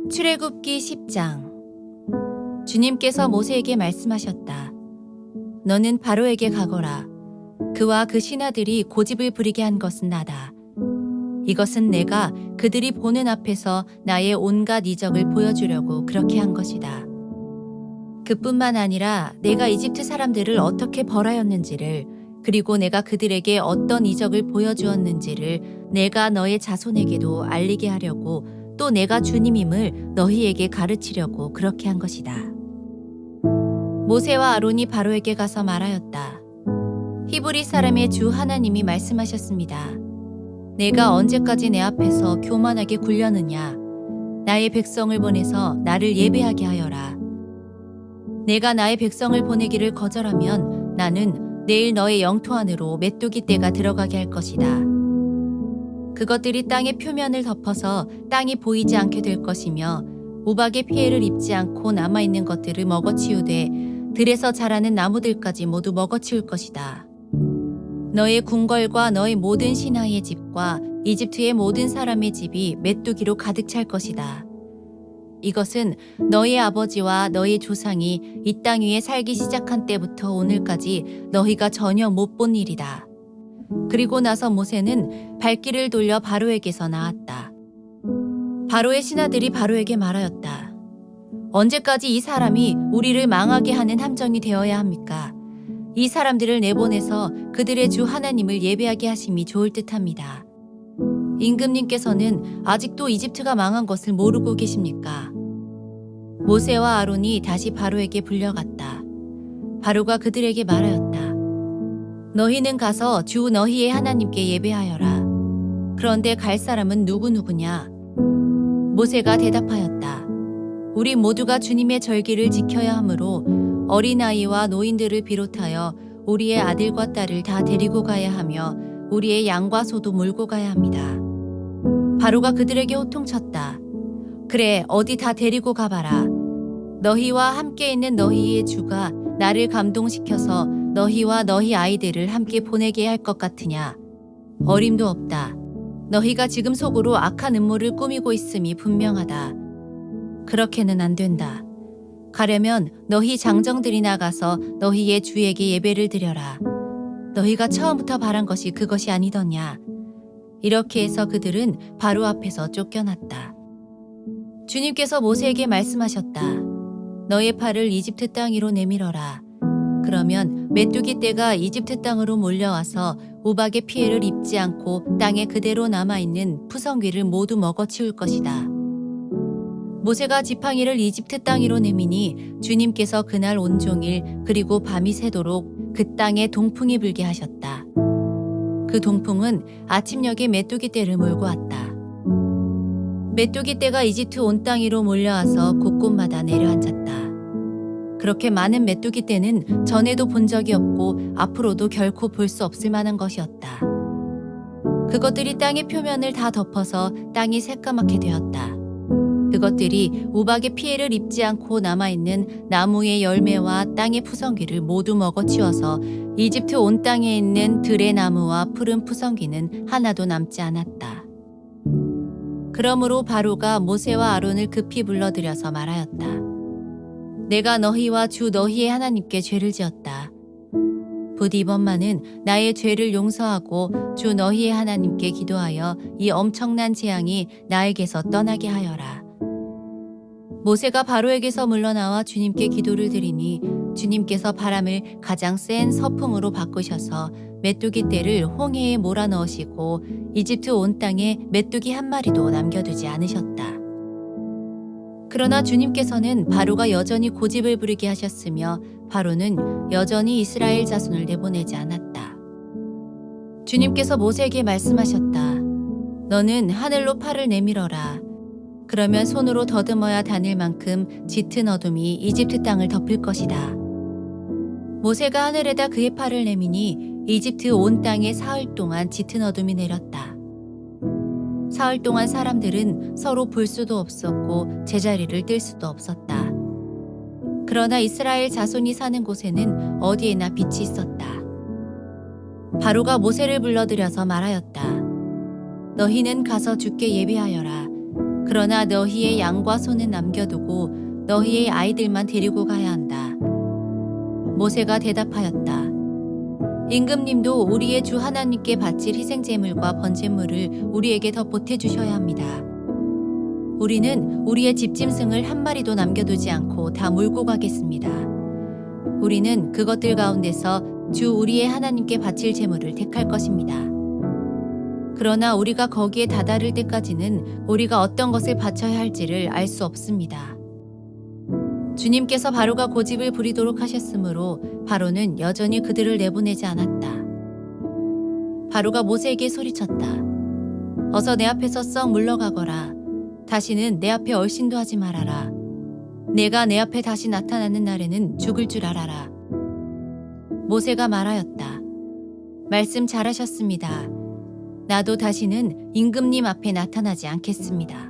출애굽기 10장. 주님께서 모세에게 말씀하셨다. 너는 바로에게 가거라. 그와 그 신하들이 고집을 부리게 한 것은 나다. 이것은 내가 그들이 보는 앞에서 나의 온갖 이적을 보여주려고 그렇게 한 것이다. 그뿐만 아니라 내가 이집트 사람들을 어떻게 벌하였는지를, 그리고 내가 그들에게 어떤 이적을 보여주었는지를 내가 너의 자손에게도 알리게 하려고, 또 내가 주님임을 너희에게 가르치려고 그렇게 한 것이다. 모세와 아론이 바로에게 가서 말하였다. 히브리 사람의 주 하나님이 말씀하셨습니다. 내가 언제까지 내 앞에서 교만하게 굴려느냐? 나의 백성을 보내서 나를 예배하게 하여라. 내가 나의 백성을 보내기를 거절하면 나는 내일 너의 영토 안으로 메뚜기 떼가 들어가게 할 것이다. 그것들이 땅의 표면을 덮어서 땅이 보이지 않게 될 것이며, 우박의 피해를 입지 않고 남아있는 것들을 먹어치우되 들에서 자라는 나무들까지 모두 먹어치울 것이다. 너의 궁궐과 너의 모든 신하의 집과 이집트의 모든 사람의 집이 메뚜기로 가득 찰 것이다. 이것은 너의 아버지와 너의 조상이 이 땅 위에 살기 시작한 때부터 오늘까지 너희가 전혀 못 본 일이다. 그리고 나서 모세는 발길을 돌려 바로에게서 나왔다. 바로의 신하들이 바로에게 말하였다. 언제까지 이 사람이 우리를 망하게 하는 함정이 되어야 합니까? 이 사람들을 내보내서 그들의 주 하나님을 예배하게 하심이 좋을 듯합니다. 임금님께서는 아직도 이집트가 망한 것을 모르고 계십니까? 모세와 아론이 다시 바로에게 불려갔다. 바로가 그들에게 말하였다. 너희는 가서 주 너희의 하나님께 예배하여라. 그런데 갈 사람은 누구냐? 모세가 대답하였다. 우리 모두가 주님의 절기를 지켜야 하므로 어린아이와 노인들을 비롯하여 우리의 아들과 딸을 다 데리고 가야 하며 우리의 양과 소도 몰고 가야 합니다. 바로가 그들에게 호통쳤다. 그래, 어디 다 데리고 가봐라. 너희와 함께 있는 너희의 주가 나를 감동시켜서 너희와 너희 아이들을 함께 보내게 할 것 같으냐? 어림도 없다. 너희가 지금 속으로 악한 음모를 꾸미고 있음이 분명하다. 그렇게는 안 된다. 가려면 너희 장정들이 나가서 너희의 주에게 예배를 드려라. 너희가 처음부터 바란 것이 그것이 아니더냐? 이렇게 해서 그들은 바로 앞에서 쫓겨났다. 주님께서 모세에게 말씀하셨다. 너의 팔을 이집트 땅 위로 내밀어라. 그러면 메뚜기 떼가 이집트 땅으로 몰려와서 우박의 피해를 입지 않고 땅에 그대로 남아있는 푸성귀를 모두 먹어치울 것이다. 모세가 지팡이를 이집트 땅 위로 내미니 주님께서 그날 온종일 그리고 밤이 새도록 그 땅에 동풍이 불게 하셨다. 그 동풍은 아침녘에 메뚜기 떼를 몰고 왔다. 메뚜기 떼가 이집트 온 땅 위로 몰려와서 곳곳마다 내려앉았다. 그렇게 많은 메뚜기 떼는 전에도 본 적이 없고 앞으로도 결코 볼 수 없을 만한 것이었다. 그것들이 땅의 표면을 다 덮어서 땅이 새까맣게 되었다. 그것들이 우박의 피해를 입지 않고 남아있는 나무의 열매와 땅의 푸성귀를 모두 먹어치워서 이집트 온 땅에 있는 들의 나무와 푸른 푸성귀는 하나도 남지 않았다. 그러므로 바로가 모세와 아론을 급히 불러들여서 말하였다. 내가 너희와 주 너희의 하나님께 죄를 지었다. 부디 이번만은 나의 죄를 용서하고 주 너희의 하나님께 기도하여 이 엄청난 재앙이 나에게서 떠나게 하여라. 모세가 바로에게서 물러나와 주님께 기도를 드리니 주님께서 바람을 가장 센 서풍으로 바꾸셔서 메뚜기 떼를 홍해에 몰아넣으시고 이집트 온 땅에 메뚜기 한 마리도 남겨두지 않으셨다. 그러나 주님께서는 바로가 여전히 고집을 부리게 하셨으며 바로는 여전히 이스라엘 자손을 내보내지 않았다. 주님께서 모세에게 말씀하셨다. 너는 하늘로 팔을 내밀어라. 그러면 손으로 더듬어야 다닐 만큼 짙은 어둠이 이집트 땅을 덮을 것이다. 모세가 하늘에다 그의 팔을 내미니 이집트 온 땅에 사흘 동안 짙은 어둠이 내렸다. 사흘 동안 사람들은 서로 볼 수도 없었고 제자리를 뜰 수도 없었다. 그러나 이스라엘 자손이 사는 곳에는 어디에나 빛이 있었다. 바로가 모세를 불러들여서 말하였다. 너희는 가서 주께 예배하여라. 그러나 너희의 양과 소는 남겨두고 너희의 아이들만 데리고 가야 한다. 모세가 대답하였다. 임금님도 우리의 주 하나님께 바칠 희생제물과 번제물을 우리에게 더 보태주셔야 합니다. 우리는 우리의 집짐승을 한 마리도 남겨두지 않고 다 몰고 가겠습니다. 우리는 그것들 가운데서 주 우리의 하나님께 바칠 제물을 택할 것입니다. 그러나 우리가 거기에 다다를 때까지는 우리가 어떤 것을 바쳐야 할지를 알 수 없습니다. 주님께서 바로가 고집을 부리도록 하셨으므로 바로는 여전히 그들을 내보내지 않았다. 바로가 모세에게 소리쳤다. 어서 내 앞에서 썩 물러가거라. 다시는 내 앞에 얼씬도 하지 말아라. 내가 내 앞에 다시 나타나는 날에는 죽을 줄 알아라. 모세가 말하였다. 말씀 잘하셨습니다. 나도 다시는 임금님 앞에 나타나지 않겠습니다.